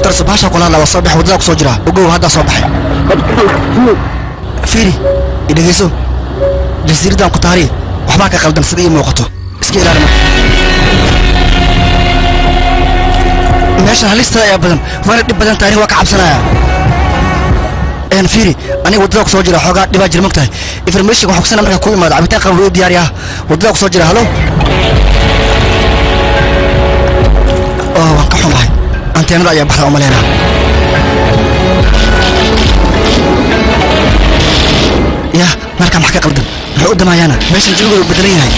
darso baasha kula la soo baxay wadada ku soo jira ugu hadda soo baxay fiiri idageyso jasiiradan ku taari waxba ka qaldan sidii muuqato iska ilaali meesha halista ay badan mana dib badan taariikh waa ka cabsanaya een fiiri aniga wadada ku soo jira xogaa dhiba jir magtahay information waxa ku sanad marka ku imaado cabitaan qabow diyaar ah wadada ku soo jira halo waan ka xumahay anteenada ayaa baxda umaleena يا مركب حكى قدم العقد معانا ماشي نجيبه البدليه هاي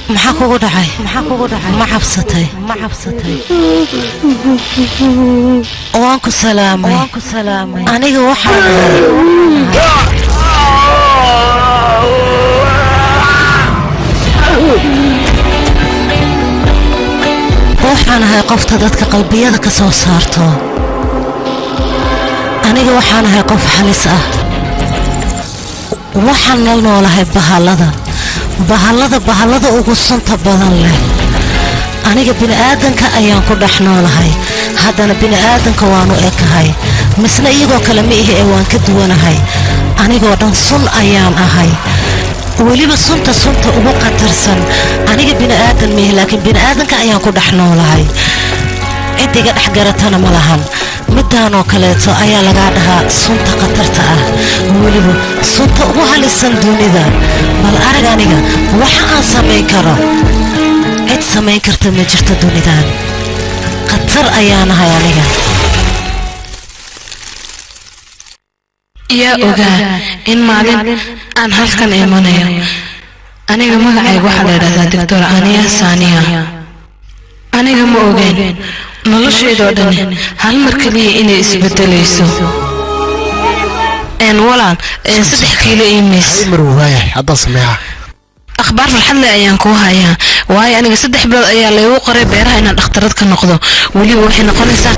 maxaa kugu dhacay ma cabsatay waan ku salaamay aniga waxaan ahay qofta dadka qalbiyada ka soo saarto aniga waxaan ahay qof halis ah waxaan noolahay bahallada ugu sunta badan leh aniga bini'aadanka ayaan ku dhex noolahay haddana bini'aadanka waanu ekahay misna iyagoo kale ma ihi ee waan ka duwanahay anigoo dhan sun ayaan ahay weliba sunta ugu qatarsan aniga bini'aadan mihi laakiin bini'aadanka ayaan ku dhex noolahay cidiga dhex garatana ma lahan midaanoo kaleeto ayaa lagaa dhahaa sunta khatarta ah weliba sunta ugu halisan dunida bal arag aniga waxa aan samayn karo cid samayn karta ma jirto dunidan khatar ayaanahay aniga yaa ogaa in maalin aan halkan imanayo aniga magacayga waxaa la yidhahdaa doctor aniya saaniya aniga ma ogeen nolosheedoo dhan hal mar kaliya inay isbedelayso walaal 3 kiilo iimis hadda sameeyaa akhbaar farxad leh ayaan ku hayaa waayo aniga 3 bilood ayaa laygu qoray beeraha inaan dhakhtarad ka noqdo weliba waxay noqonaysaa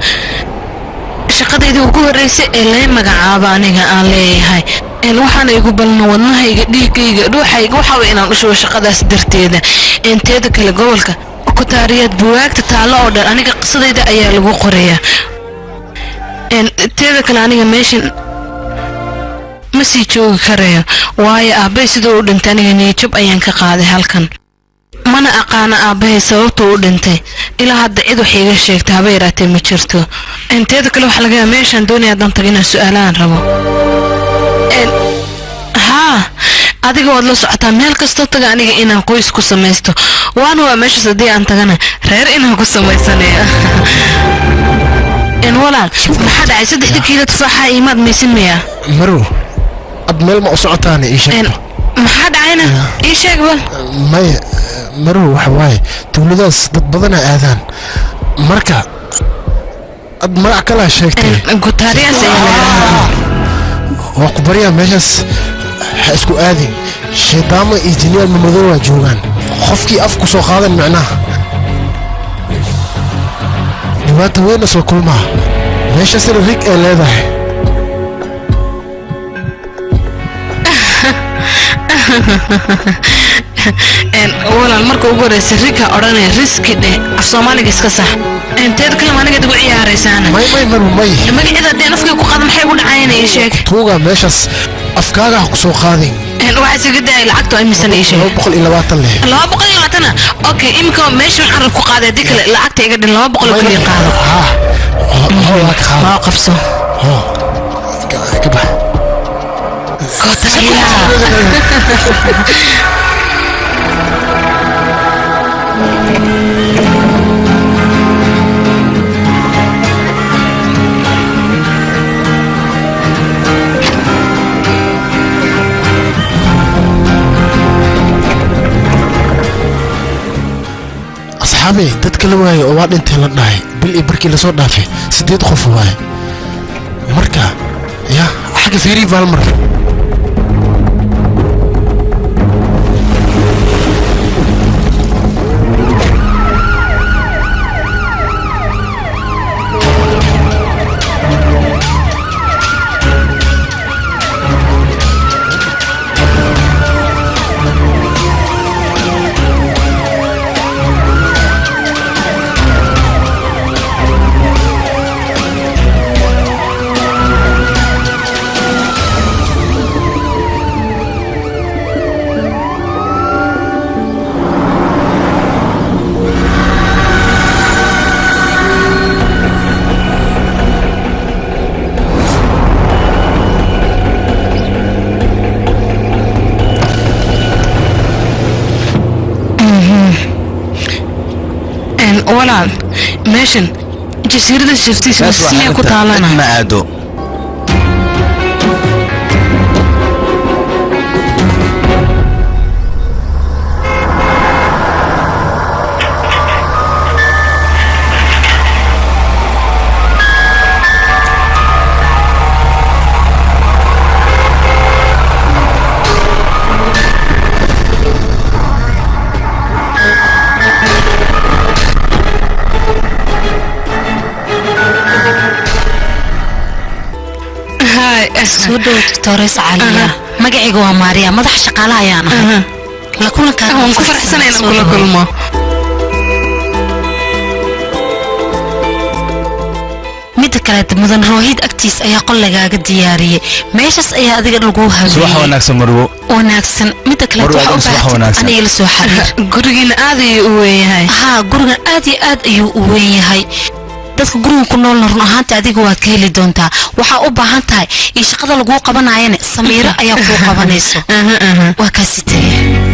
shaqadeydii ugu horeysay ee lay magacaabo aniga aan leeyahay waxaana igu balno wadnahayga dhiigayga dhuuxayga waxa way inaan u shubo shaqadaas darteeda inteeda kale gobolka ku taariyaad buugaagta taalo oo dhan aniga qisadayda ayaa lagu qorayaa inteeda kale aniga meeshan ma sii joogi karayo waayo aabbay sidoo u dhintay aniga niyajab ayaan ka qaaday halkan mana aqaana aabbahay sababta u dhintay ilaa hadda cid wax iiga sheegta haba yaraatee ma jirto inteeda kale waxaa laga yaabaa meeshaan doonaya dan taga inaan su-aalaan rabo haa adiga waad la socotaa meel kastoo taga aniga inaan qoys ku samaysto waana waa meeshaas haddii aan tagana reer inaan ku samaysanaya walaal maxaa dhacay 3 kiilo tufaaxa iimaad maysin miya maru ad meel ma u socotaana ii sheeg maxaa dhacayna ii sheeg bal maya maru waxa waaye tuuladaas dad badan aadaan marka ad magac kala sheegtay gutaariyaas waa ku bariyaa meeshaas ha isku aadin shaydaamo iyo jinniyaal madow waa joogaan qofkii af ku soo qaadan macnaha dhibaato weyn soo kulmaa meeshaas rig ee leedahay walaal marka ugu horeysa rika odhanaya riski dheh af soomaaliga iska sax inteed kale aniga ugu ciyaaraysaana may magaceeda hadeen afkay ku qaad maxay ugu dhacayna ii sheeg tuuga meeshaas afkaaga ku soo qaadin waxaa isaga daay lacagta ay misan ii sheeg 220 leh 220 okay imika meesha waxaan ku qaaday dikale lacagta iga dhin 200 kaliya qaado ha qabso ka bax أصحابي تتكلم وياي وبعدين تلا ناي بالإبركي لصور نافع 8 qof waay marka حاجة فيري فالمر walaal meeshan jasiirada shiftiisa siya ku taalana ma aado soo dhow Torres Aliya magacaygu waa Maria madax shaqaale ayaan ahay la kulanka aan ku faraxsanayn kula kulmo mid kale mudan Rohid agtiis ayaa qol lagaaga diyaariyay meeshas ayaa adiga lagu habeeyay subax wanaagsan marwo wanaagsan mid kale aniga la soo xariir guriga aad ayuu u weeyahay guriga aad ayuu u weeyahay dadka guriga ku nool run ahaantii adiga waa ka heli doontaa waxa u baahan tahay in shaqada lagu qabanayana Samiira ayaa ku qabanayso waa ka sitay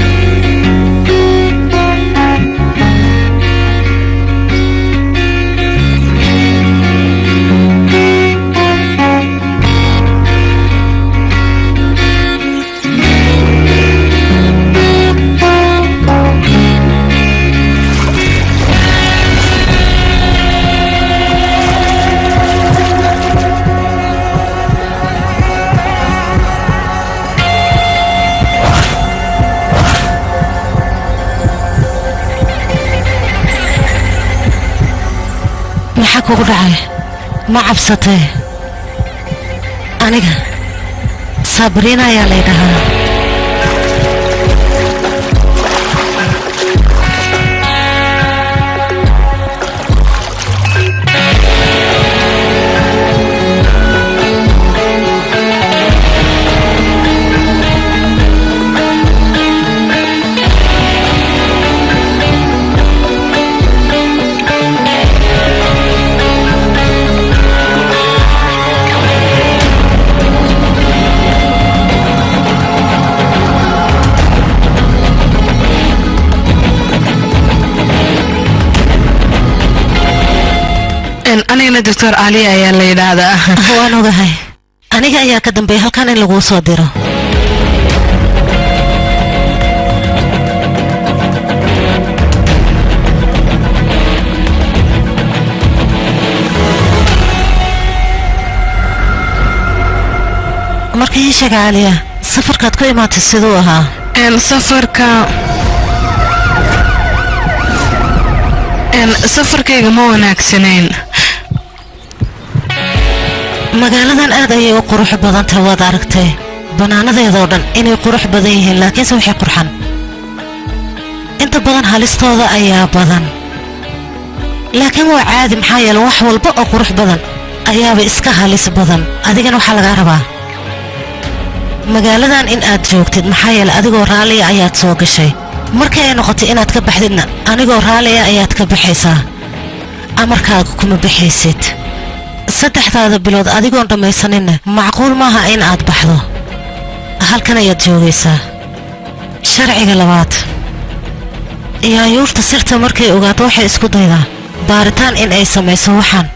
kugu dhacay ma cabsatay aniga Sabrina ayaa la yiraahdaa anigana Dr. Ali ayaa la yiraahdaa waan ogahay aniga ayaa ka dambeeyay halkan in lagu soo diro markii shaqaaliya safarkaad ku imaatay sidoo ahaa safarkayga ma wanaagsanayn magaaladan aad ayay u qurux badan tahay wada aragtay banaanadeeda oo dhan inay qurux badan yihiin laakiin waxay qurxan inta badan halistooda ayaa badan laakiin waa caadi maxaa yeelay wax walba oo qurux badan ayaaba iska halis badan adigana waxa laga rabaa magaaladan in aad joogtid maxaa yeelay adigoo raali ayaad soo gashay markay ay noqotay inaad ka baxdidna anigoo raali ayaad ka baxaysaa amarkaaga kuma baxaysid saddexdaada bilood adigoon dhamaysaninna macquul maaha in aad baxdo halkan ayaad joogaysaa sharciga labaad yaayuurta sirta markay ogaato waxay isku daydaa baaritaan in ay samayso waxaan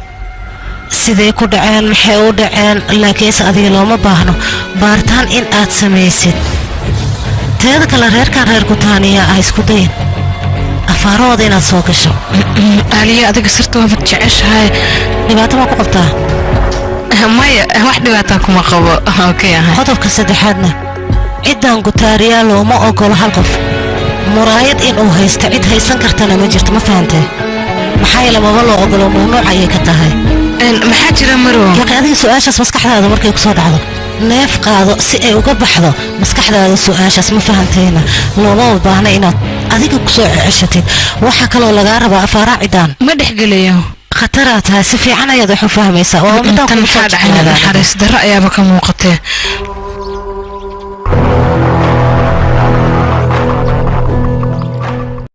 sidee ku dhaceen maxay u dhaceen laakiinse adiga looma baahno baaritaan in aad samaysid teeda kale reerkan reer Kutaaniya ay isku dayin afaarooda inaad soo gasho aliya adiga sirta waa jeceshahay dhibaato ma ku qabtaa maya wax dhibaato kuma qabo okay qodobka saddexaadna ciidan gutaariya looma ogolo hal qof muraayad in uu haysto cid haysan kartana ma jirto ma fahantay maxay lama loo ogolo mamnuuc ay ka tahay maxaa jira maro yaqaadiga su'aashaas maskaxdaada markay ku soo dhacdo neef qaado si ay uga baxdo maskaxdaada su'aashaas ma fahantayna looma baahna inaad adiga ku soo ceshatid waxa kale oo laga rabaa afaara ciidan ma dhexgalayo khataraad tahay si fiican ayaad wax u fahmaysaa oo midaan ku soo dhacay xariis darro ayaaba ka muuqatay